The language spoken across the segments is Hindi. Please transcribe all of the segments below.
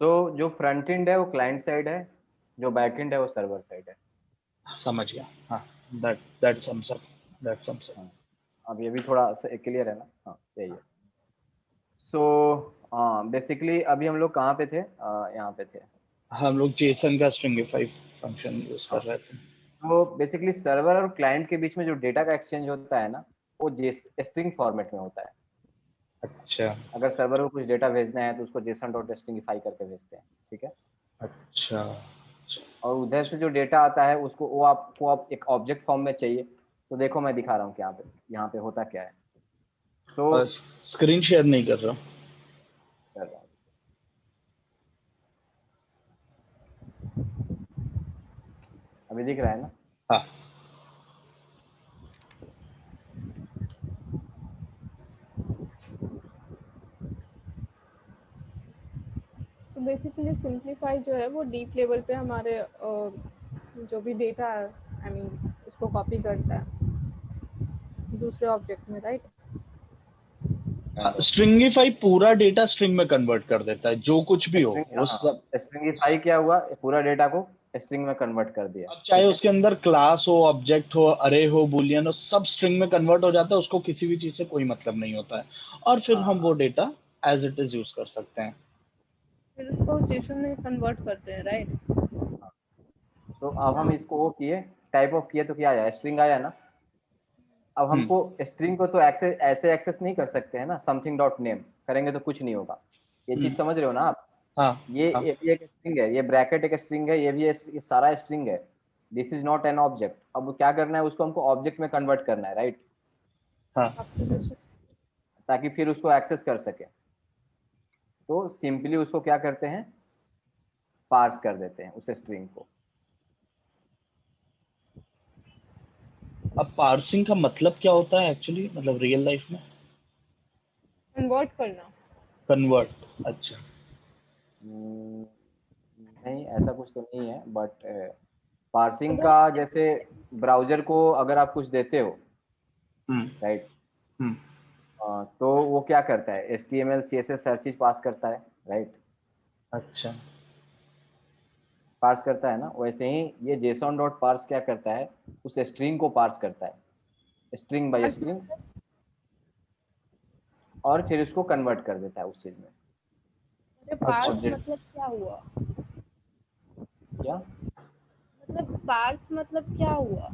सो जो फ्रंट एंड है वो क्लाइंट साइड है, जो बैक एंड है वो सर्वर साइड है। समझ गया। हाँ, that sums up, that sums up. हाँ, अब ये भी थोड़ा क्लियर है ना? हाँ यही है। सो हाँ, बेसिकली अभी हम लोग कहाँ पे थे? यहाँ पे थे। हम लोग जेसन का स्ट्रिंगिफाई फंक्शन यूज कर हाँ, रहे थे। तो बेसिकली सर्वर और क्लाइंट के बीच में जो डेटा का एक्सचेंज होता है ना, वो स्ट्रिंग फॉर्मेट में होता है। अच्छा अगर सर्वर को कुछ डेटा भेजना है तो उसको जेसन डॉट स्ट्रिंगिफाई करके भेजते हैं, ठीक है। अच्छा अच्छा। और उधर से जो डेटा आता है उसको वो आपको आप एक ऑब्जेक्ट फॉर्म में चाहिए। तो देखो मैं दिखा रहा हूँ कि यहाँ पे होता क्या है। सो बस स्क्रीन शेयर नहीं कर रहा। कर रहा हूँ। अभी दिख रहा है ना? हाँ। तो बेसिकली सिंप्लीफाई जो है वो डीप लेवल पे हमारे जो भी डेटा है आई मीन उसको कॉपी करता है दूसरे ऑब्जेक्ट में, राइट? स्ट्रिंगिफाई पूरा डेटा स्ट्रिंग में कन्वर्ट कर देता है, जो कुछ भी हो स्ट्रिंग, वो सब। हाँ स्ट्रिंगिफाई क्या हुआ, पूरा डेटा को स्ट्रिंग में कन्वर्ट कर दिया, अब चाहे ठीक है। उसके अंदर क्लास हो, ऑब्जेक्ट हो, अरे हो, बूलियन हो, सब स्ट्रिंग में कन्वर्ट हो जाता है, उसको किसी भी चीज से कोई मतलब नहीं होता है। और फिर हम हाँ वो data as it is use कर सकते हैं। फिर उसको जेसन में कन्वर्ट करते हैं, राइट? सो अब हम इसको वो किए, टाइप ऑफ किए तो क्या आया, स्ट्रिंग आया ना। अब हम्म हमको स्ट्रिंग को तो एक्सेस ऐसे एक्सेस नहीं कर सकते हैं ना, समथिंग डॉट नेम करेंगे तो कुछ नहीं होगा। ये हम्म। चीज समझ रहे हो ना आप? हाँ हाँ ये भी एक स्ट्रिंग है, ये ब्रैकेट एक स्ट्रिंग है, ये सारा स्ट्रिंग है। This is not an object. अब क्या करना है, उसको हमको ऑब्जेक्ट में कन्वर्ट करना है, राइट। हाँ। ताकि फिर उसको एक्सेस कर सके। तो सिंपली उसको क्या करते हैं, पार्स कर देते हैं उस स्ट्रिंग को। अब पार्सिंग का मतलब क्या होता है एक्चुअली, मतलब रियल लाइफ में? कन्वर्ट करना। कन्वर्ट, अच्छा। हम्म, नहीं ऐसा कुछ तो नहीं है, बट पार्सिंग अगर का जैसे ब्राउजर को अगर आप कुछ देते हो, हम्म राइट, हम्म। तो वो क्या करता है, H T M L C S S हर चीज पास करता है, राइट। अच्छा पार्स करता है ना, वैसे ही ये जेसॉन डॉट पार्स क्या करता है, उस स्ट्रिंग को पार्स करता है, स्ट्रिंग बाय पार्स स्ट्रिंग, और फिर इसको कन्वर्ट कर देता है उस चीज में, अच्छा। Parse object. मतलब क्या हुआ? क्या? मतलब पार्स मतलब क्या हुआ?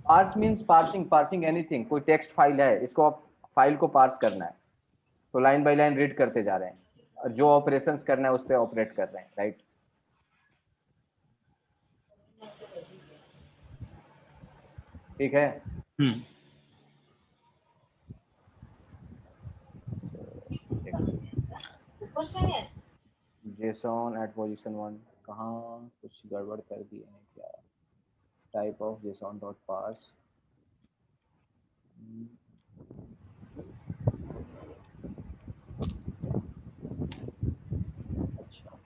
Parse means parsing, parsing anything, कोई टेक्स्ट फाइल है, इसको आप फाइल को पार्स करना है, तो लाइन बाय लाइन रीड करते जा रहे हैं, और जो ऑपरेशंस करना है उस पर ऑपरेट कर रहे हैं, राइट। ठीक है। हम्म। जेसॉन एट पोजीशन 1, कहाँ कुछ गड़बड़ कर दिए हैं क्या? Type of JSON dot parse. अच्छा,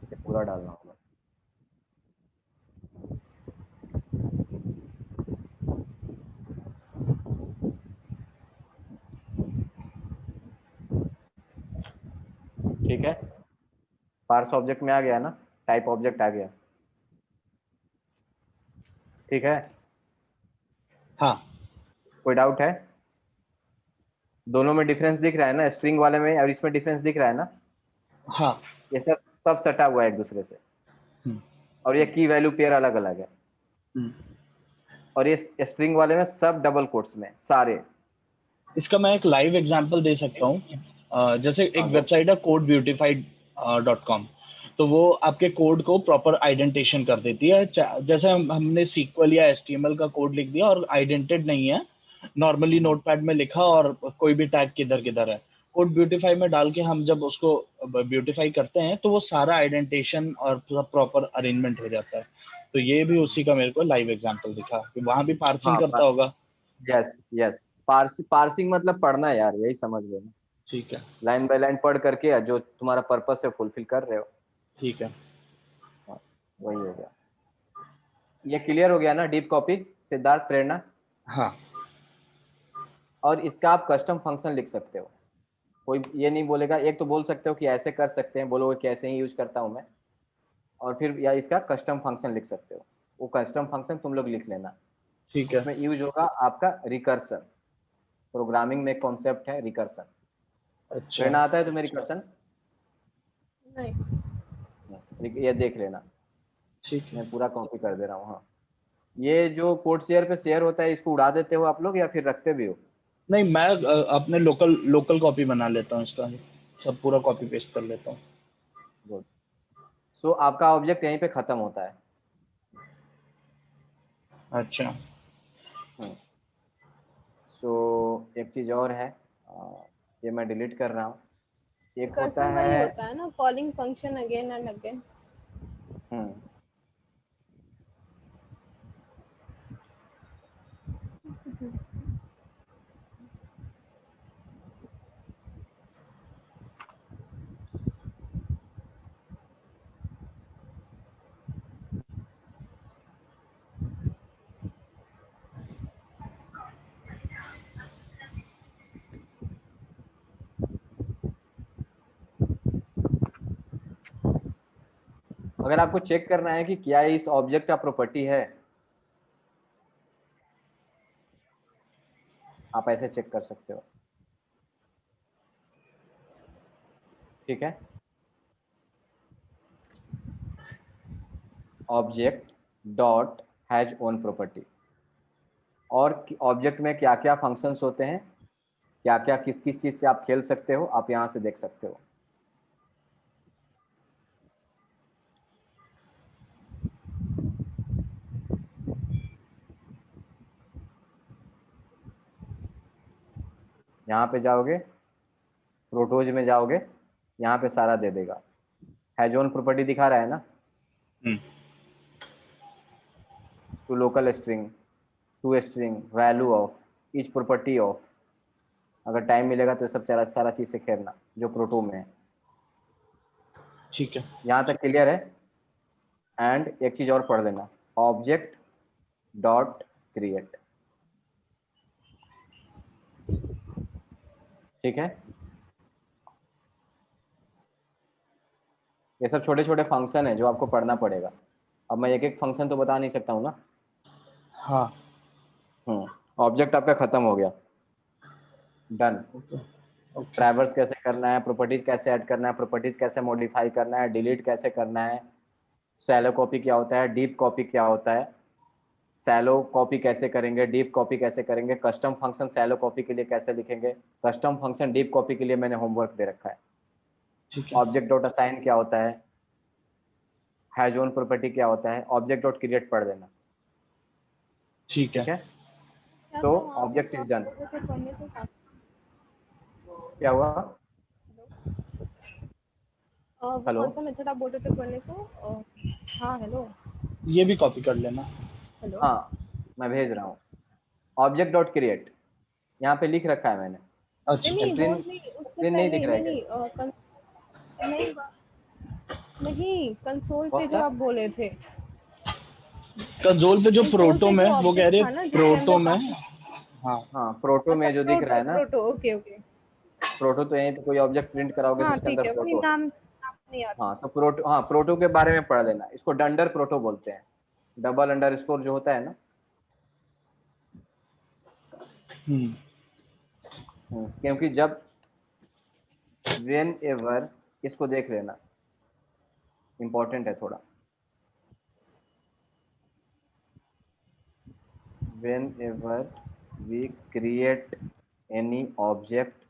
ये पूरा डालना होगा। ठीक है, पार्स ऑब्जेक्ट में आ गया ना, टाइप ऑब्जेक्ट आ गया, ठीक है। हाँ कोई डाउट है? दोनों में डिफरेंस दिख रहा है ना, स्ट्रिंग वाले में और इसमें डिफरेंस दिख रहा है ना? हाँ। ये सब सब सटा हुआ है एक दूसरे से, हम्म और ये की वैल्यू पेयर अलग अलग है। हम्म। और ये स्ट्रिंग वाले में सब डबल कोट्स में सारे। इसका मैं एक लाइव एग्जांपल दे सकता हूँ। जैसे एक हाँ दो। वेबसाइट है codebeautified.com। तो वो आपके कोड को प्रॉपर आइडेंटिशन कर देती है। जैसे हमने SQL या HTML का कोड लिख दिया और आइडेंटेड नहीं है, नॉर्मली नोटपैड में लिखा और कोई भी टैग किधर किधर है, कोड ब्यूटीफाई में डाल के हम जब उसको ब्यूटीफाई करते हैं तो वो सारा आइडेंटिशन और प्रॉपर अरेंजमेंट हो जाता है। तो ये भी उसी का मेरे को लाइव एग्जांपल दिखा कि वहां भी पार्सिंग हाँ करता होगा। यस यस, पार्सिंग मतलब पढ़ना है यार, यही समझ लो ना। ठीक है। लाइन बाय लाइन पढ़ करके जो तुम्हारा पर्पस है फुलफिल कर रहे हो। ठीक है। हाँ, वही हो गया। ये क्लियर हो गया ना, डीप कॉपी, सिद्धार्थ, प्रेरणा। हाँ। और इसका आप कस्टम फंक्शन लिख सकते हो। कोई ये नहीं बोलेगा, एक तो बोल सकते हो कि ऐसे कर सकते हैं, बोलोगे कि ऐसे ही यूज करता हूँ मैं, और फिर या इसका कस्टम फंक्शन लिख सकते हो, वो कस्टम फंक्शन तुम लोग लिख लेना। ठीक है। उसमें यूज होगा आपका रिकर्सन। प्रोग्रामिंग में कॉन्सेप्ट है रिकर्सन। अच्छा प्रेरणा आता है तुम्हें रिकर्सन? नहीं, ये देख लेना, ठीक है। मैं पूरा कॉपी कर दे रहा हूँ। हाँ, ये जो कोड शेयर पे शेयर होता है, इसको उड़ा देते हो आप लोग या फिर रखते भी हो? नहीं, मैं अपने लोकल लोकल कॉपी बना लेता हूँ इसका, सब पूरा कॉपी पेस्ट कर लेता हूँ। गुड। सो आपका ऑब्जेक्ट यहीं पे खत्म होता है। अच्छा। सो एक चीज और है, ये मैं डिलीट कर रहा हूँ। एक होता रिकर्सन वही है होता है ना, calling function again and again. Hmm, अगर आपको चेक करना है कि क्या इस ऑब्जेक्ट का प्रॉपर्टी है, आप ऐसे चेक कर सकते हो। ठीक है, object dot has own property, और ऑब्जेक्ट में क्या क्या फंक्शंस होते हैं, क्या क्या किस किस चीज से आप खेल सकते हो, आप यहाँ से देख सकते हो। यहाँ पे जाओगे, प्रोटोज में जाओगे, यहाँ पे सारा दे देगा। हैज ओन प्रॉपर्टी दिखा रहा है ना, hmm. To locale string, to string, value of, each property of. अगर टाइम मिलेगा तो सब सारा सारा चीज से खेलना जो प्रोटो में है। ठीक है। यहाँ तक क्लियर है? एंड एक चीज और पढ़ लेना, ऑब्जेक्ट डॉट क्रिएट। ठीक है, ये सब छोटे छोटे फंक्शन है जो आपको पढ़ना पड़ेगा। अब मैं एक एक फंक्शन तो बता नहीं सकता हूँ ना। हाँ। ऑब्जेक्ट आपका खत्म हो गया, डन। ओके। ओके। ट्रैवर्स कैसे करना है, प्रॉपर्टीज कैसे ऐड करना है, प्रॉपर्टीज कैसे मॉडिफाई करना है, डिलीट कैसे करना है, शैलो कॉपी क्या होता है, डीप कॉपी क्या होता है, शैलो कॉपी कैसे करेंगे, डीप कॉपी कैसे करेंगे, कस्टम फंक्शन शैलो कॉपी के लिए कैसे लिखेंगे, कस्टम फंक्शन डीप कॉपी के लिए मैंने होमवर्क दे रखा है। ठीक है। ऑब्जेक्ट डॉट असाइन क्या होता है, हैज ओन प्रॉपर्टी क्या होता है, ऑब्जेक्ट डॉट क्रिएट पढ़ देना। ठीक है। ठीक है, क्या सो था वहाँ पे ऑब्जेक्ट जो इज आप डन। बोल रहे थे पढ़ने को काफी? क्या हुआ? वो हेलो, कौन सा मेथड आप बोल रहे थे पढ़ने को? हाँ हेलो। ये भी कॉपी कर लेना। हेलो। हाँ मैं भेज रहा हूँ। ऑब्जेक्ट डॉट क्रिएट यहाँ पे लिख रखा है मैंने। नहीं अच्छा। नहीं वो स्क्रीन नहीं, उससे स्क्रीन नहीं पहले दिख रहा है नहीं क्या? नहीं नहीं नहीं, कंसोल कौन पे जो सा? आप बोले थे, कंसोल पे जो कंसोल प्रोटो पे में जो वो कह ऑब्जेक्ट रहे था ना जिसके प्रोटो अंदर में। काफी। हाँ। हाँ, प्रोटो अच्छा में जो दिख रहा प्रोटो, है ना, प्रोटो, ओके ओके। प्रोटो तो यहीं पे कोई ऑब्जेक्ट प्रिंट कराओगे तो हाँ उसके ठीक अंदर है, वही प्रोटो। नाम नाम नहीं आता। हाँ तो प्रोटो, हाँ प्रोटो के बारे में पढ़ लेना, इसको डंडर प्रोटो बोलते हैं। डबल अंडर स्कोर जो होता है ना, हम्म। क्योंकि जब वेन एवर, इसको देख लेना, इंपॉर्टेंट है थोड़ा। Whenever we create any object,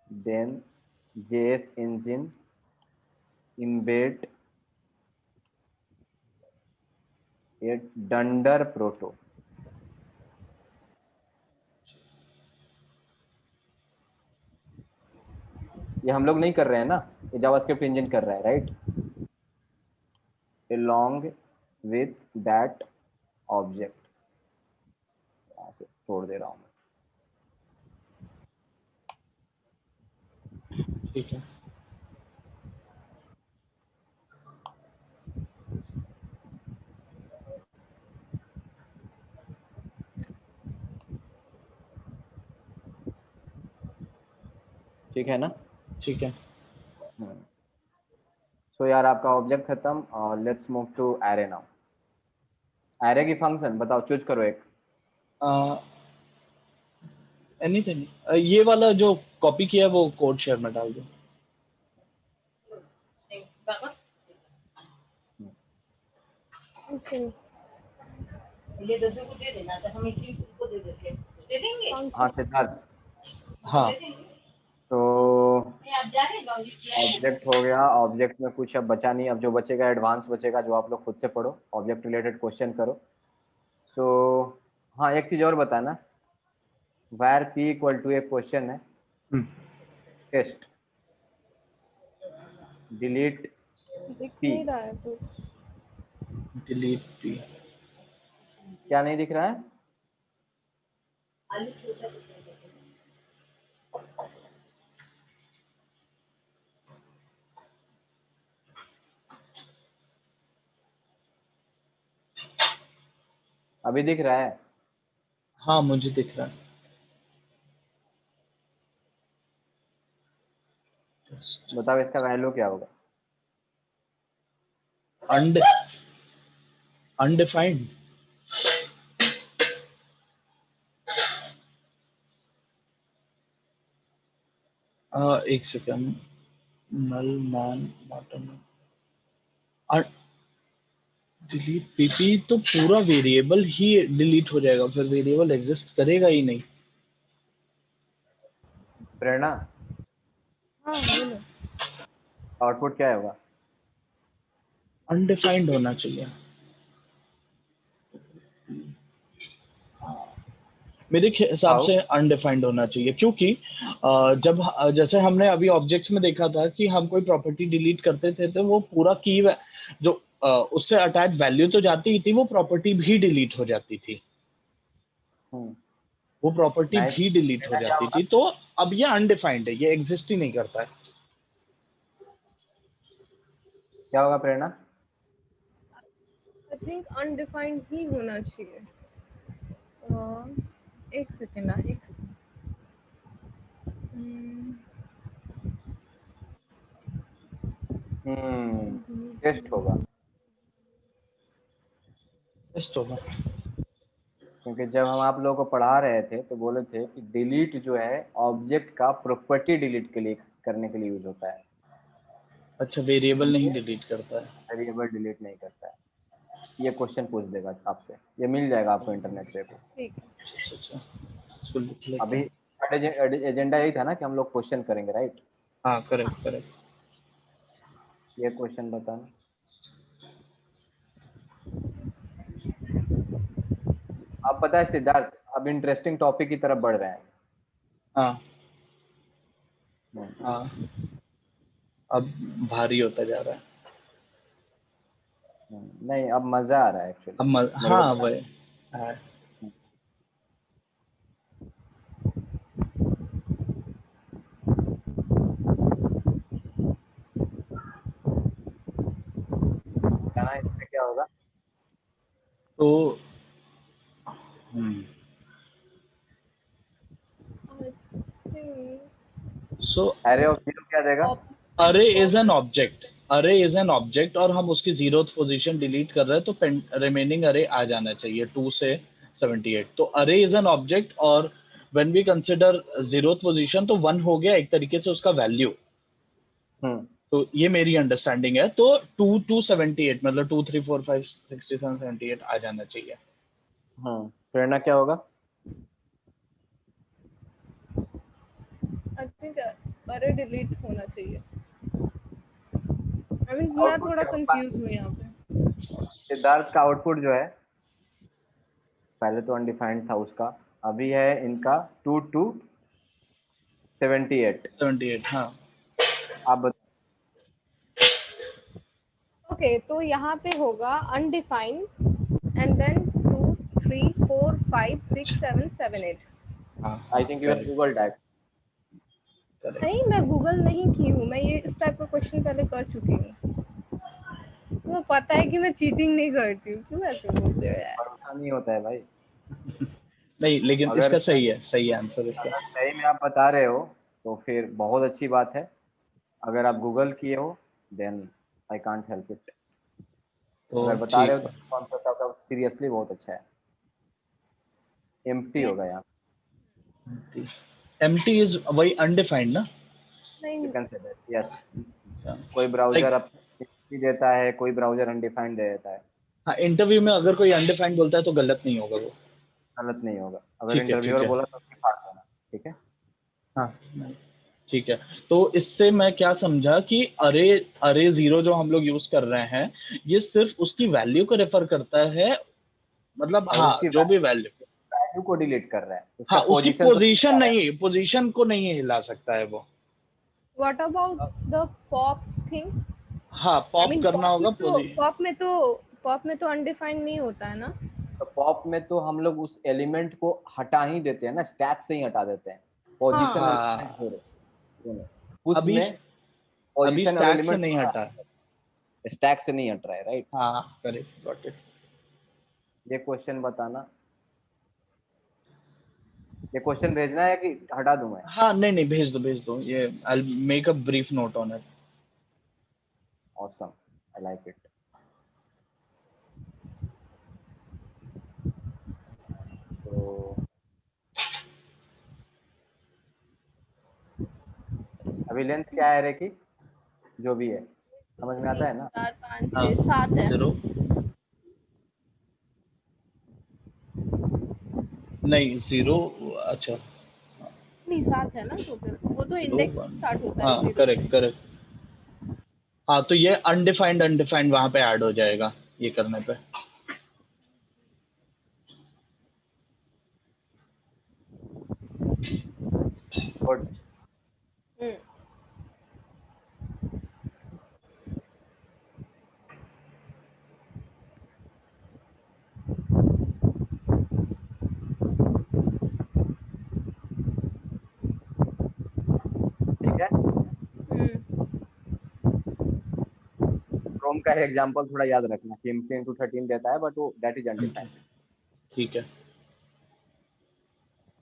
then JS engine embed a dunder proto. ये हम लोग नहीं कर रहे हैं ना, ये जावास्क्रिप्ट इंजन कर रहा है, right? along with that object, यहाँ से छोड़ दे रहा हूँ मैं। ठीक है। ठीक है ना? ठीक है। सो यार आपका ऑब्जेक्ट खत्म और let's move to array now. Array की फंक्शन बताओ, चूज करो एक। एनीथिंग, ये वाला जो कॉपी किया है वो कोड शेयर में डाल दो। अच्छा ये दद्दू को दे देना, तो हम इसी को दे देते हैं, दे देंगे। हाँ सिद्धार्थ, हाँ तो आप जा रहे हैं ऑब्जेक्ट हो गया। ऑब्जेक्ट में कुछ अब बचा नहीं, अब जो बचेगा एडवांस बचेगा, जो आप लोग खुद से पढ़ो, ऑब्जेक्ट रिलेटेड क्वेश्चन करो। सो हाँ, एक चीज और बताना, वायर पी इक्वल टू एक क्वेश्चन है, टेस्ट डिलीट दिख पी। नहीं रहा है कुछ। Delete P. क्या नहीं दिख रहा है? आलू छोटा अभी दिख रहा है? हाँ मुझे दिख रहा है। बताओ इसका वैल्यू क्या होगा? अनडिफाइंड। एक सेकंड, नल मैन बॉटम डिलीट पीपी, तो पूरा वेरिएबल ही डिलीट हो जाएगा, फिर वेरिएबल एग्जिस्ट करेगा ही नहीं। प्रेरणा, हाँ बोलो। आउटपुट क्या होगा? अनडिफाइंड होना चाहिए मेरे हिसाब हाउ? से, अनडिफाइंड होना चाहिए, क्योंकि जब जैसे हमने अभी ऑब्जेक्ट्स में देखा था कि हम कोई प्रॉपर्टी डिलीट करते थे तो वो पूरा की जो उससे अटैच वैल्यू तो जाती ही थी, वो प्रॉपर्टी भी डिलीट हो जाती थी, वो प्रॉपर्टी नाइस। भी डिलीट हो क्या जाती होगा? थी। तो अब ये अनडिफाइंड है, ये एग्जिस्ट ही नहीं करता है। क्या होगा प्रेरणा? आई थिंक अनडिफाइंड ही होना चाहिए। एक सेकेंड ना, एक सेकेंड। टेस्ट होगा, टेस्ट होगा। क्योंकि जब हम आप लोगों को पढ़ा रहे थे तो बोले थे कि डिलीट जो है ऑब्जेक्ट का प्रॉपर्टी डिलीट के लिए करने के लिए यूज होता है, अच्छा, वेरिएबल नहीं डिलीट करता है। वेरिएबल डिलीट नहीं करता है। ये क्वेश्चन पूछ देगा आपसे, ये मिल जाएगा आपको इंटरनेट पे। ठीक है। अच्छा अच्छा, इसको लिख लेते अभी हैं। एजेंडा यही था ना कि हम लोग क्वेश्चन करेंगे, राइट? हाँ करेक्ट करेक्ट। ये क्वेश्चन बताना। अब पता है सिद्धार्थ, अब इंटरेस्टिंग टॉपिक की तरफ बढ़ रहे हैं। हाँ हम्म, हाँ, अब भारी होता जा रहा है। नहीं अब मजा आ रहा है एक्चुअली, अब मेरे को हाँ पता वही है। है ना, इसमें क्या होगा? तो हम्म सो एरे ऑफ जीरो क्या देगा? अरे इज एन ऑब्जेक्ट, अरे इज एन ऑब्जेक्ट, और हम उसकी 0th पोजीशन डिलीट कर रहे हैं, तो रिमेनिंग अरे आ जाना चाहिए 2 से 78। तो अरे इज एन ऑब्जेक्ट, और when we consider 0th position तो 1 हो गया एक तरीके से उसका वैल्यू। हम्म तो ये मेरी अंडरस्टैंडिंग है। तो 2 to 78 मतलब 2 3 4 5 6 7 78 आ जाना चाहिए। प्रेरणा क्या होगा? आई थिंक अरे डिलीट होना चाहिए। आई मीन मैं आउटपुट थोड़ा क्या होगा? कंफ्यूज हूँ यहाँ पे। सिद्धार्थ का आउटपुट जो है, पहले तो अनडिफाइंड था उसका, अभी है इनका 2 to 78। 78 हाँ। आप ओके तो यहाँ पे होगा अनडिफाइंड एंड देन 2 3 4 5 6 7 7 8। हाँ आई हाँ think you have correct Google that. Correct. नहीं मैं गूगल नहीं की हूँ, मैं ये इस टाइप का क्वेश्चन पहले कर चुकी हूँ। तुम्हें पता है कि मैं चीटिंग नहीं करती हूँ, क्यों ऐसे बोलते हो यार? भरोसा नहीं होता है भाई। नहीं लेकिन अगर इसका सही है, सही है आंसर इसका। अगर सही में आप बता रहे हो तो फिर बहुत अच्छी बात है। अगर आप गूगल किए हो then I can't help it. तो अगर बता रहे ठीक हो है। तो कॉन्सेप्ट आपका सीरियसली बहुत अच्छा है। एम्प्टी होगा यहाँ। एम्प्टी इज वही अनडिफाइंड ना? नहीं, you can say that, yes. कोई लाइक ब्राउजर आपको देता है, कोई ब्राउजर अनडिफाइंड दे देता है। हाँ, इंटरव्यू में अगर कोई अनडिफाइंड बोलता है तो गलत नहीं होगा वो। गलत नहीं होगा। अगर ठीक है, ठीक इंटरव्यूअर है। बोला तो उसकी फाड़ देना। ठीक है। हाँ, ठीक है। तो इससे मैं क्या समझा कि अरे, अरे जीरो जो हम लोग यूज कर रहे हैं, ये सिर्फ उसकी वैल्यू को रेफर करता है, मतलब और हाँ, उसकी जो भी वैल्यू। वैल्यू को डिलीट कर रहा है, उसका हाँ, उसकी पोजीशन तो पोजीशन दिखता है। नहीं, पोजीशन को नहीं हिला सकता है वो। What about the pop thing? हाँ, आई पॉप मीन करना होगा पोजीशन। पॉप में तो अनडिफाइंड नहीं होता है ना? तो पॉप में तो हम लोग उस एलिमेंट को हटा ही देते हैं ना, स्टैक से ही हटा देते हैं। पोजीशन हाँ, एलिमेंट हाँ, जोड़े पुश अभी में, अभी पोजीशन और स्टैक से एलिमेंट नहीं हटा है। स्टैक से नहीं हट रहा है, राइट। हाँ, करेक्ट, गॉट इट। ये क्वेश्चन बताना, ये क्वेश्चन भेजना है कि हटा दूं मैं? हाँ, नहीं नहीं, भेज दो भेज दो, ये I make a brief note on it. Awesome, I like it. तो अभी लेंथ क्या है रे की, जो भी है समझ में आता है 3 ना? 4 5 हाँ, 6 7 है। 0 नहीं, 0, अच्छा, नहीं, 7 है ना टोटल, वो तो 2 इंडेक्स 1, स्टार्ट होता है हाँ, 0 से। Correct correct. हाँ, तो ये अनडिफाइंड अनडिफाइंड वहां पे ऐड हो जाएगा ये करने पे। गुड। हम्म। ठीक है। हम्म। क्रोम का एग्जांपल थोड़ा याद रखना कि इंटू 13 देता है, बट वो दैट इज अनडिफाइंड। ठीक है।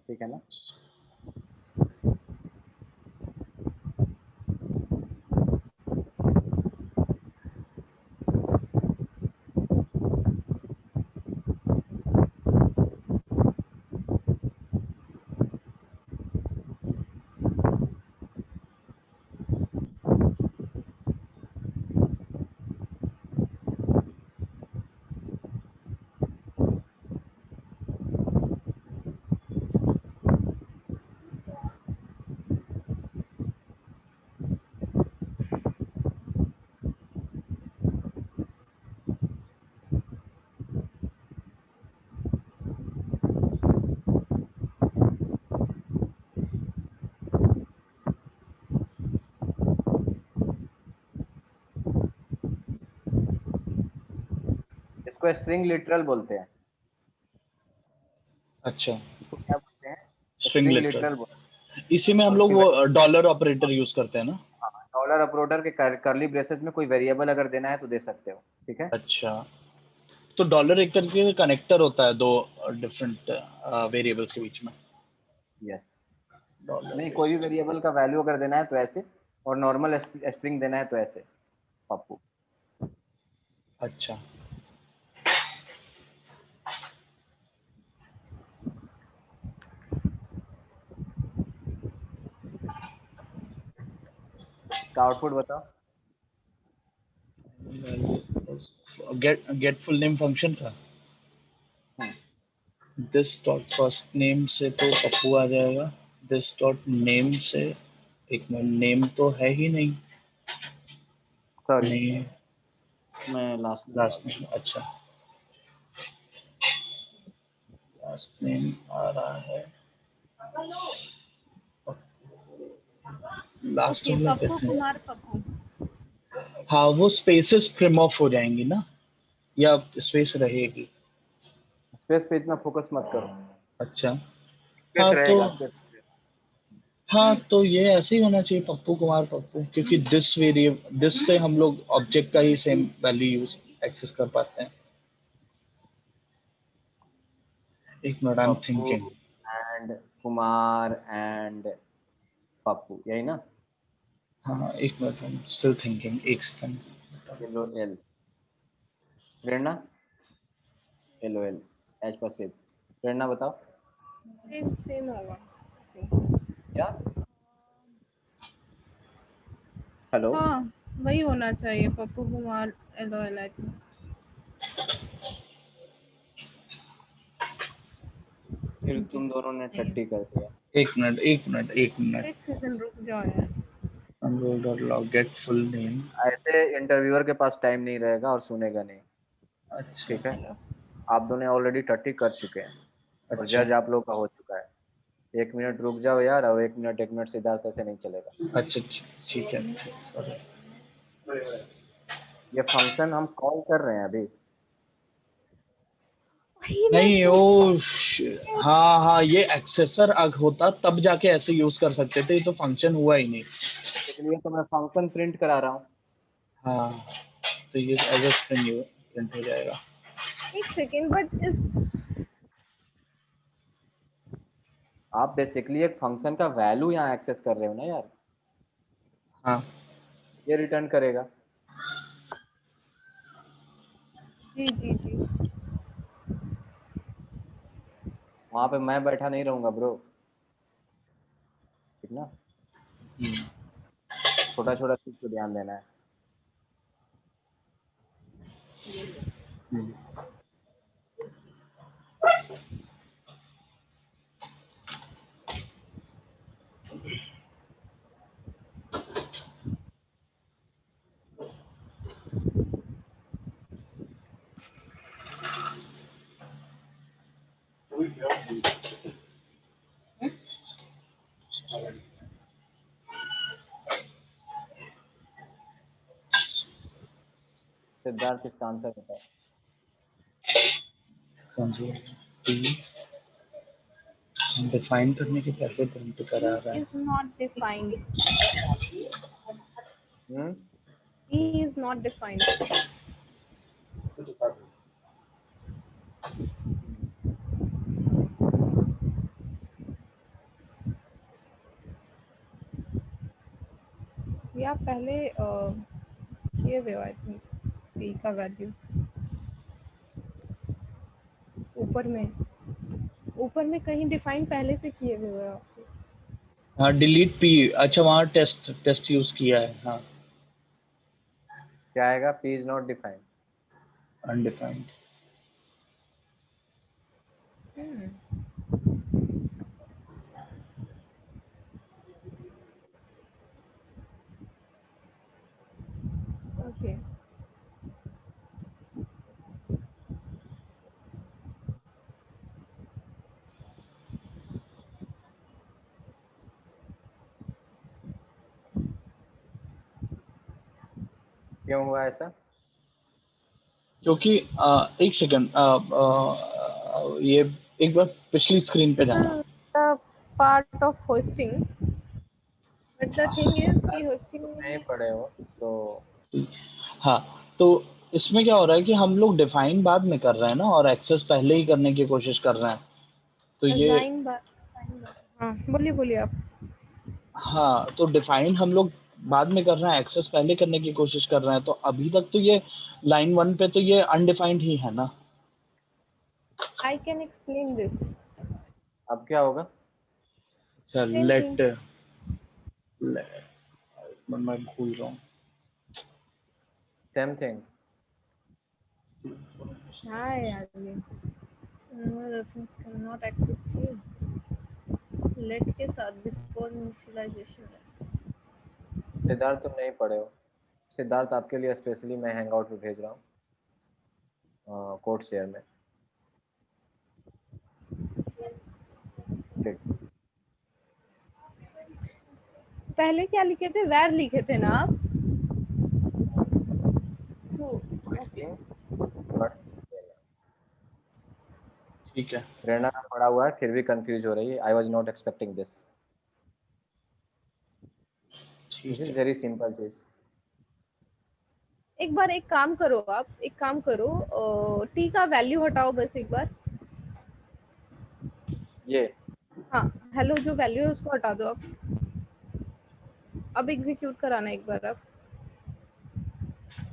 ठीक है ना? इसको स्ट्रिंग लिटरल बोलते हैं। अच्छा, इसको क्या बोलते हैं? String string literal. लिटरल बोलते इसी में हैं। हम और लोग उसकी वो डॉलर ऑपरेटर यूज करते हैं ना? डॉलर अपलोडर के करली ब्रेसेस में कोई वेरिएबल अगर देना है तो दे सकते हो। ठीक है। अच्छा, तो डॉलर एक तरीके का कनेक्टर होता है दो डिफरेंट वेरिएबल्स के बीच में। यस। डॉलर नहीं, कोई भी बेस्ड। वेरिएबल का वैल्यू अगर देना है तो ऐसे, और नॉर्मल स्ट्रिंग देना है तो ऐसे पप्पू। अच्छा, इसका आउटपुट बताओ। गेट फुल नेम फंक्शन का हम्म, दिस डॉट फर्स्ट नेम से तो पप्पू आ जाएगा। दिस डॉट नेम से, एक मिनट, नेम तो है ही नहीं। सॉरी, नेम, मैं लास्ट में डाल लास्ट दूँ। नेम, अच्छा, लास्ट नेम आ रहा है। लास्ट ओके, हो गया पप्पू कैसे? कुमार पप्पू। हाँ, वो स्पेसेस प्रिम ऑफ हो जाएंगी ना, या स्पेस रहेगी? स्पेस पे इतना फोकस मत करो। अच्छा, स्पेस हाँ तो, रहेगा, स्पेस। हाँ तो ये ऐसे ही होना चाहिए, पप्पू कुमार पप्पू, क्योंकि दिस से हम लोग ऑब्जेक्ट का ही सेम वैल्यू यूज एक्सेस कर पाते हैं। एक minute, I am Pappu thinking. And Kumar and Pappu, यही ना? हाँ एक minute, I am still thinking, एक सेकंड। LOL। प्रेरणा, LOL, एज पर सेव। प्रेरणा बताओ सेम सेम होगा। क्या? हेलो, हाँ वही होना चाहिए, Pappu Kumar LOL I think. फिर तुम दोनों ने टट्टी कर दिया। एक मिनट, एक मिनट, एक मिनट। एक सेकंड रुक जाओ यार। enroll.log get full name। ऐसे इंटरव्यूअर के पास टाइम नहीं रहेगा और सुनेगा नहीं, अच्छा ठीक है? हेलो। आप दोनों ऑलरेडी टट्टी कर चुके हैं और अच्छा जज आप लोग का हो चुका है। 1 मिनट रुक जाओ यार, और 1 मिनट सिद्धार्थ ऐसे नहीं चलेगा। अच्छा, ठीक है, सॉरी। ये फंक्शन हम कॉल कर रहे हैं अभी। वही मैं नहीं सोच हाँ हाँ, ये एक्सेसर अग होता तब जाके ऐसे यूज कर सकते थे, ये तो फंक्शन हुआ ही नहीं। इसलिए तो मैं फंक्शन प्रिंट करा रहा हूँ। हाँ, तो ये एज अ स्ट्रिंग प्रिंट हो जाएगा। एक सेकंड बट इस आप बेसिकली एक फंक्शन का वैल्यू यहाँ एक्सेस कर रहे हो ना यार, हाँ ये रिटर्न करेगा। जी जी जी। वहां पे मैं बैठा नहीं रहूंगा ब्रो, ठीक ना? हम्म, छोटा छोटा चीज को ध्यान देना है। हम्म। सिद्धार्थ इसका आंसर बताओ। डिफाइन करने के पहले प्रिंट करा ही रहा है। Is not defined. Hmm. He is not defined. या पहले किए हुए आई थिंक पी का वैल्यू ऊपर में कहीं डिफाइन पहले से किए हुए हो आपके। हाँ डिलीट पी, अच्छा वहाँ टेस्ट टेस्ट यूज किया है, हाँ क्या आएगा? P is not defined. Undefined. Okay क्यों हुआ ऐसा? क्योंकि एक सेकंड, ये एक बार पिछली स्क्रीन पे दिस जाना। Is the part of hosting but the thing is कि होस्टिंग नहीं में पढ़े हो तो। हाँ, तो इसमें क्या हो रहा है कि हम लोग डिफाइन बाद में कर रहे हैं ना, और एक्सेस पहले ही करने की कोशिश कर रहे हैं, तो ये असाइन बार। हाँ बोलिए बोलिए आप। हाँ, तो डिफाइन हम लोग बाद में कर रहे हैं, एक्सेस पहले करने की कोशिश कर रहे हैं, तो अभी तक तो ये लाइन 1 पे तो ये अनडिफाइंड ही है ना। I can explain this. अब क्या होगा? अच्छा सेम थिंग। मैं भूल रहा हूँ। Same thing. हाँ यार ये रेफरेंस कैन नॉट एक्सेस थी लेट के साथ बिफोर इनिशियलाइजेशन है। सिद्धार्थ तुम नहीं पढ़े हो। सिद्धार्थ आपके लिए स्पेशली मैं हैंग आउट पे भेज रहा हूँ, कोड शेयर में। सिट। पहले क्या लिखे थे वैर लिखे थे ना आप। So okay string but. ठीक है, प्रेरणा का पढ़ा हुआ है फिर भी कंफ्यूज हो रही है। I was not expecting this. This ठीक इज है। वेरी सिंपल चीज। एक बार एक काम करो, आप एक काम करो टी का वैल्यू हटाओ बस एक बार। ये हाँ हेलो जो वैल्यू है उसको हटा दो आप। अब एग्जीक्यूट कराना एक बार अब।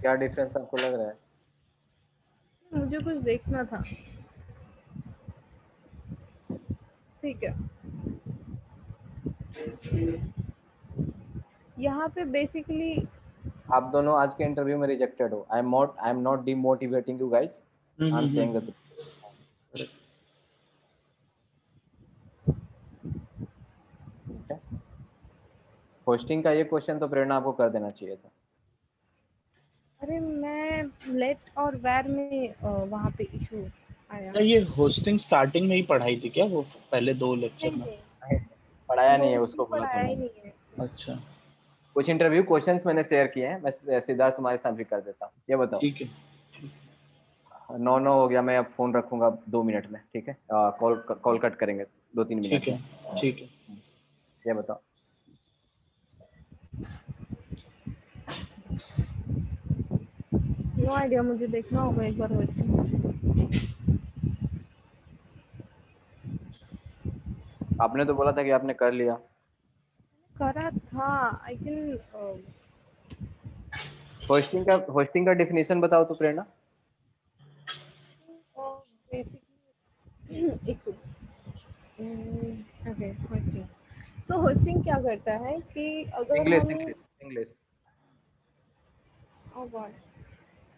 क्या डिफरेंस आपको लग रहा है? मुझे कुछ देखना था। ठीक है, यहाँ पे बेसिकली आप दोनों आज के इंटरव्यू में रिजेक्टेड हो। I am not demotivating you guys, I am saying the truth. ठीक है, होस्टिंग का ये क्वेश्चन तो प्रेरणा आपको कर देना चाहिए था। अरे मैं लेट और वेर में वहाँ पे इशू आया। क्या ये होस्टिंग स्टार्टिंग में ही पढ़ाई थी क्या, वो पहले 2 लेक्चर नहीं में? नहीं, नहीं, पढ़ाया नहीं है, होस्टिंग उसको बोला था पढ़ाया ही मैंने। नहीं है। अच्छा, कुछ इंटरव्यू क्वेश्चंस मैंने शेयर किए हैं, मैं सिद्धार्थ तुम्हारे साथ भी कर देता हूँ। ये बताओ, ठीक है। 9 हो गया, मैं अब फोन रखूंगा 2 मिनट में, ठीक है? कॉल कॉल कट करेंगे 2-3 मिनट ठीक है। में। ठीक है। ये बताओ। नो आइडिया, मुझे देखना होगा एक बार होस्टिंग। आपने तो बोला था कि आपने कर लिया। करा था आई थिंक। होस्टिंग का डेफिनेशन बताओ तो प्रेरणा। बेसिकली एक ओके, होस्टिंग। सो होस्टिंग क्या करता है कि अगर इंग्लिश हम English English. oh God,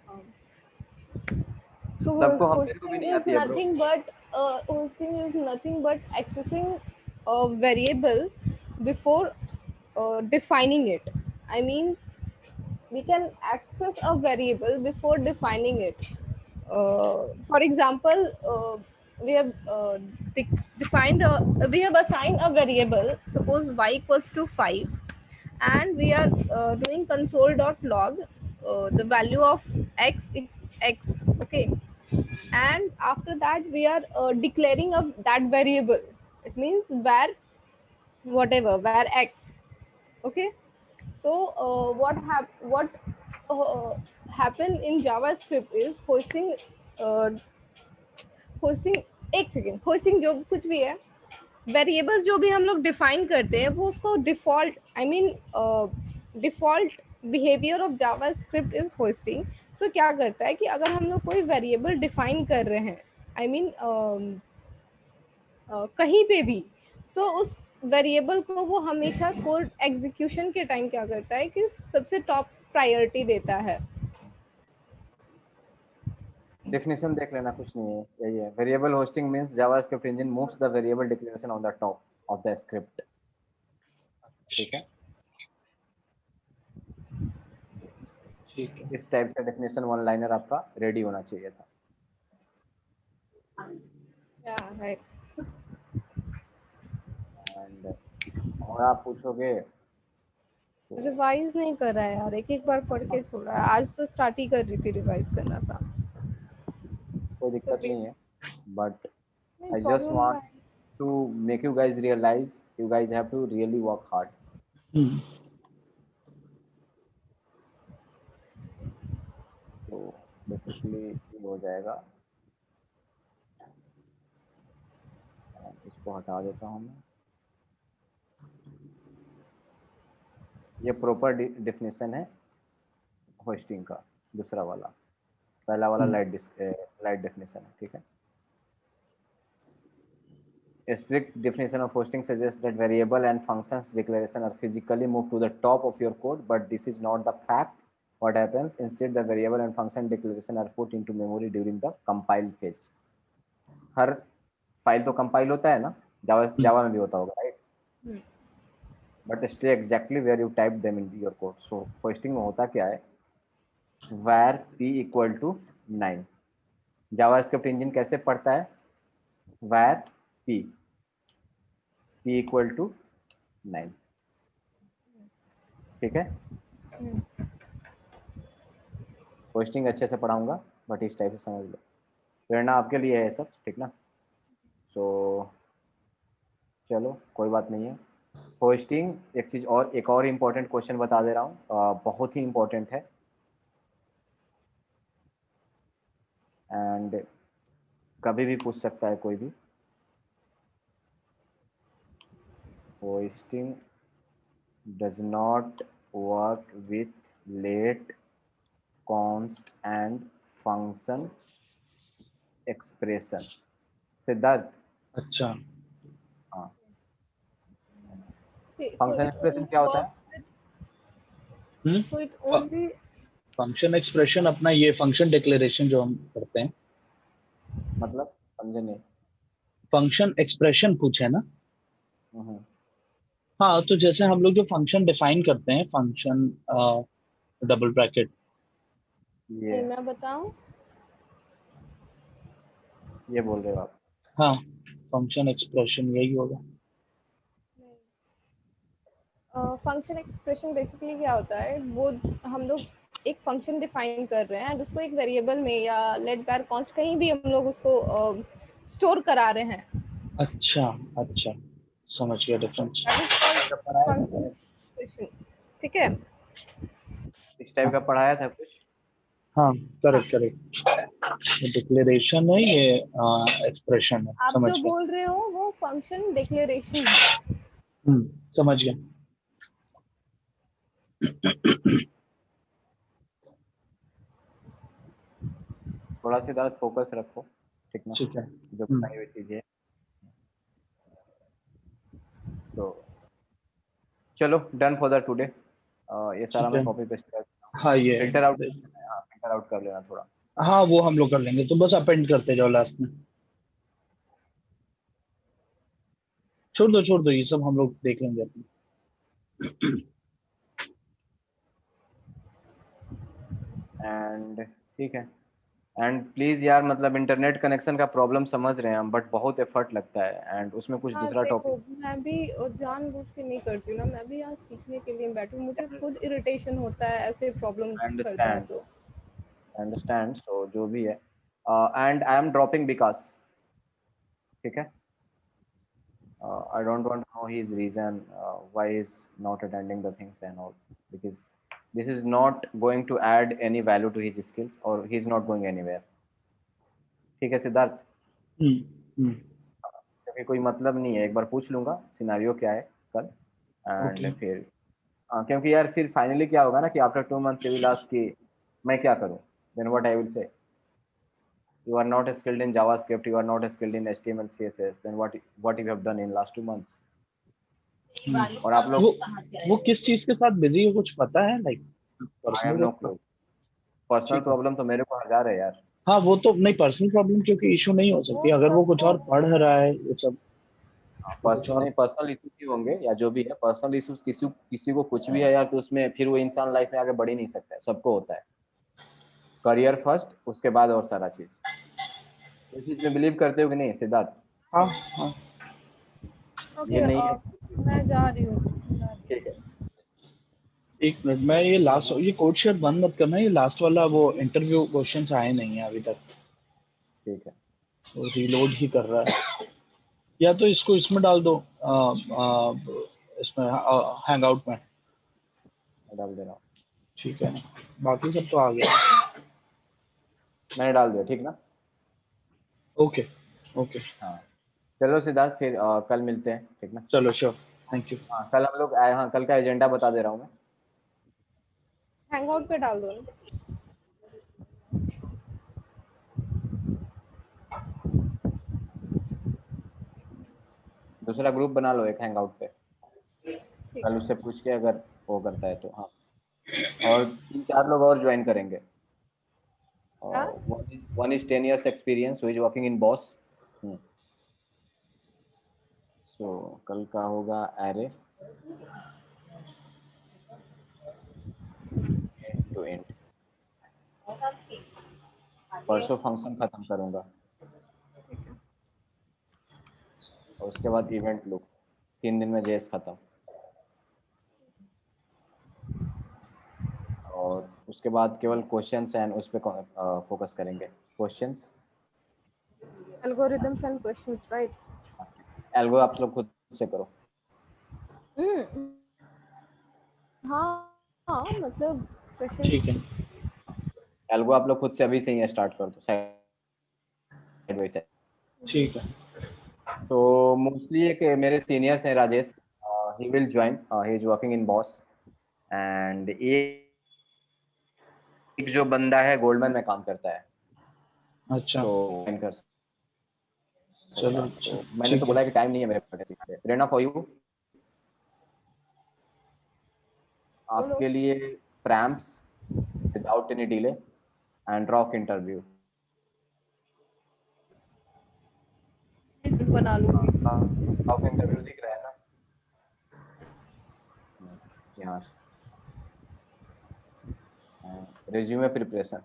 um, so सबको हम, मेरे को भी hosting नहीं is आती है bro. nothing but accessing a variable before defining it. I mean, we can access a variable before defining it. For example, we have defined we have assigned a variable, suppose y equals to 5, and we are doing console.log the value of x, okay, and after that we are declaring that variable. It means var whatever, var x, okay. So what happen in JavaScript is uh, hosting एक सेकेंड, होस्टिंग जो कुछ भी है, वेरिएबल्स जो भी हम लोग डिफाइन करते हैं वो उसको default, I mean default behaviour of JavaScript is hoisting. So क्या करता है कि अगर हम लोग कोई वेरिएबल डिफाइन कर रहे हैं, आई मीन कहीं पे भी, सो उस वेरिएबल को वो हमेशा कोड एग्जीक्यूशन के टाइम क्या करता है कि सबसे टॉप प्रायोरिटी देता है। डेफिनेशन देख लेना, कुछ नहीं है, यही है। Variable hosting means JavaScript engine moves the variable declaration on the top of the script. ठीक है, ठीक है। इस टाइप से डेफिनेशन वन लाइनर आपका रेडी होना चाहिए था। राइट। एंड और आप पूछोगे तो रिवाइज नहीं कर रहा है यार, एक एक बार पढ़ के छोड़ रहा है। आज तो स्टार्ट ही कर रही थी रिवाइज करना सा। कोई तो दिक्कत नहीं है, बट नहीं, I just problem want to make you guys realize you guys have to really work hard. हम्म। तो बेसिकली ये हो जाएगा। इसको हटा देता हूँ मैं। ये प्रॉपर डेफिनेशन है होस्टिंग का, दूसरा वाला। पहला वाला लाइट डेफिनेशन है, ठीक है। A strict definition of hosting suggests that variable and functions declaration are physically moved to the top of your code, but this is not the fact. What happens instead, the variable and function declaration are put into memory during the compile phase. हर फाइल तो कंपाइल होता है ना, जावा में भी होता होगा, right? But stay exactly where you type them in your code. So hoisting में होता क्या है, var p equal to 9। JavaScript engine कैसे पढ़ता है, var p इक्वल टू 9, ठीक है। होस्टिंग अच्छे से पढ़ाऊंगा, बट इस टाइप से समझ लो। प्रेरणा आपके लिए है सब, ठीक ना? सो चलो कोई बात नहीं है। होस्टिंग एक चीज़ और, एक और इम्पोर्टेंट क्वेश्चन बता दे रहा हूँ, बहुत ही इम्पोर्टेंट है। एंड कभी भी पूछ सकता है कोई भी। Hosting does not work with let, const and function expression. Siddharth, अच्छा, हाँ, Okay, so function it expression only क्या होता है? works with, so it only, function expression अपना ये फंक्शन डिक्लेरेशन जो हम करते हैं, मतलब समझे नहीं। फंक्शन एक्सप्रेशन पूछे ना। हम्म, हाँ, तो जैसे हम लोग जो फंक्शन डिफाइन करते हैं, फंक्शन डबल ब्रैकेट, ये मैं बताऊं, ये बोल रहे हो आप? हाँ, फंक्शन एक्सप्रेशन यही होगा। फंक्शन एक्सप्रेशन बेसिकली क्या होता है, वो हम लोग एक फंक्शन डिफाइन कर रहे हैं एंड उसको एक वेरिएबल में या लेट वर कॉन्स्ट कहीं भी हम लोग उसको स्टोर करा रहे हैं। अच्छा, अच्छा, समझ गया डिफरेंस। दैट इज कॉल्ड का पढ़ाया था फंक्शन मैंने, एक्सप्रेशन। ठीक है। इस टाइप का पढ़ाया था कुछ। हाँ, हाँ, करेक्ट करेक्ट, ये डिक्लेरेशन है, ये एक्सप्रेशन है, आप समझ जो गया। बोल रहे हो वो फंक्शन डिक्लेरेशन है। समझ गया। थोड़ा सी ज़्यादा फोकस रखो, ठीक ना, ठीक है। जो बताई हुई चीज़ें। तो चलो, डन फॉर द टुडे। ये सारा ठीक मैं है। कॉपी पेस्ट कर, हाँ, ये फिल्टर आउट, हाँ फिल्टर आउट कर लेना थोड़ा। हाँ, वो हम लोग कर लेंगे, तो बस अपेंड करते जाओ लास्ट में। छोड़ दो, ये सब हम लोग देख लेंगे अपने। एंड ठीक है। एंड प्लीज़ यार, मतलब इंटरनेट कनेक्शन का प्रॉब्लम समझ रहे हैं हम, बट बहुत एफर्ट लगता है एंड उसमें कुछ हाँ दूसरा देखो, टॉपिक। मैं भी जानबूझ के नहीं करती हूँ ना, मैं भी यहाँ सीखने के लिए बैठी हूँ, मुझे खुद इरिटेशन होता है ऐसे प्रॉब्लम आई करता है अंडरस्टैंड, तो। अंडरस्टैंड, सो जो भी है, एंड आई एम ड्रॉपिंग विकास, ठीक है। I don't want to know his reason why he's not attending the things and all, because this is not going to add any value to his skills or he's not going anywhere. ठीक है सिद्धार्थ, हम्म, हम्म, क्योंकि कोई मतलब नहीं है, एक बार पूछ लूंगा सिनारियो क्या है कल, ओके। एंड फिर क्योंकि यार फिर फाइनली क्या होगा ना कि आफ्टर 2 months विल आस्क कि मैं क्या करूं, then what I will say, you are not skilled in JavaScript, you are not skilled in HTML CSS, then what you have done in last 2 months? और आप वो लोग, वो किस चीज के साथ बिजी हो, कुछ पता है, like I have personal? No clue, personal ठीक है। प्रॉब्लम तो मेरे को हजार है यार। हाँ, वो तो नहीं, पर्सनल प्रॉब्लम क्योंकि इशू नहीं हो सकती, वो अगर वो कुछ सबको, और पढ़ रहा है ये सब, वो कुछ पर्सनल और। नहीं, पर्सनल इशू ही होंगे या जो भी है, पर्सनल इशूज किसी किसी को कुछ भी है यार, तो उसमें फिर वो इंसान लाइफ में आगे बढ़ ही नहीं सकता है, सबको होता है। करियर फर्स्ट, उसके बाद और सारा चीज। इस चीज में बिलीव करते हो कि नहीं सिद्धार्थ? हाँ, हाँ, ये ओके, नहीं है, मैं जा रही हूँ। ठीक है। एक मिनट, मैं ये लास्ट, ये कोड शेयर बंद मत करना, ये लास्ट वाला वो इंटरव्यू क्वेश्चंस आए नहीं है अभी तक, ठीक है, वो रीलोड ही कर रहा है। या तो इसको इसमें डाल दो, इसमें हैंग आउट में। मैं डाल दे रहा हूँ, ठीक है, बाकी सब तो आ गया। मैंने डाल दिया, ठीक ना? ओके, ओके, हाँ, चलो सिद्धार्थ, फिर कल मिलते हैं, ठीक ना? चलो, श्योर, थैंक यू। हाँ कल हम लोग हाँ कल का एजेंडा बता दे रहा हूँ मैं। हैंग आउट पे डाल दो ना। दूसरा ग्रुप बना लो एक हैंग आउट पे, ठीक कल है। उससे पूछ के अगर वो करता है तो हाँ। और 3-4 लोग और ज्वाइन करेंगे। क्या? One is 10 years experience who is working in boss. So कल का होगा एरे टू एंड, परसों फंक्शन खत्म करूंगा और उसके बाद इवेंट लुक, 3 दिन में जेएस खत्म, और उसके बाद केवल क्वेश्चंस एंड उस पर फोकस करेंगे, questions. Algorithms and questions, right? Algo आप लोग खुद से करो। हाँ हाँ, मतलब क्वेश्चन। ठीक है, एल्गो आप लोग खुद से अभी से ही स्टार्ट कर दो, साइड बाय साइड। ठीक है। तो मोस्टली एक मेरे सीनियर्स हैं Rajesh, he will join. He is working in Boss. And एक जो बंदा है गोल्डमैन में काम करता है, अच्छा तो join कर सकता चलो है। अच्छा तो मैंने ठीक तो है बोला कि टाइम नहीं है मेरे पास पे। प्रेरणा फॉर यू, आपके लिए prompts without any delay and rock interview. बना लूंगी। रॉक इंटरव्यू दिख रहा है ना यहाँ से। रिज्यूमे प्रिपरेशन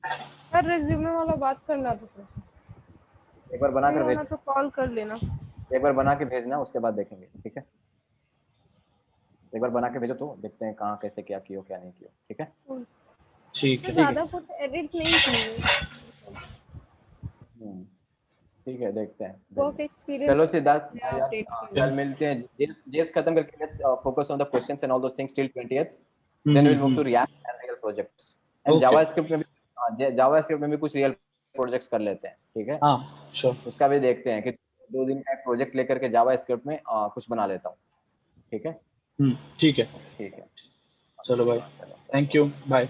यार रिज्यूमे वाला बात करना था फिर। एक बार बना नहीं कर भेज, होना तो कॉल कर लेना। एक बार बना के भेजना, उसके बाद देखेंगे, ठीक है? एक बार बना के भेजो तो देखते हैं कहाँ कैसे क्या किया क्या नहीं किया, ठीक है? ठीक तो है ज्यादा कुछ एडिट नहीं की, ठीक है, देखते हैं। वर्क एक्सपीरियंस चलो सिद्धार्थ, यार अपडेट कल मिलते हैं। जेस खत्म करके let's focus on the questions and all those things till 20th, then will move to React and real projects and Okay. JavaScript में भी, जावास्क्रिप्ट में भी कुछ रियल प्रोजेक्ट्स कर लेते हैं, ठीक है? हाँ श्योर उसका भी देखते हैं कि 2 दिन का प्रोजेक्ट लेकर के जावास्क्रिप्ट में कुछ बना लेता हूँ, ठीक है? ठीक है ठीक है, चलो भाई चलो थैंक यू बाय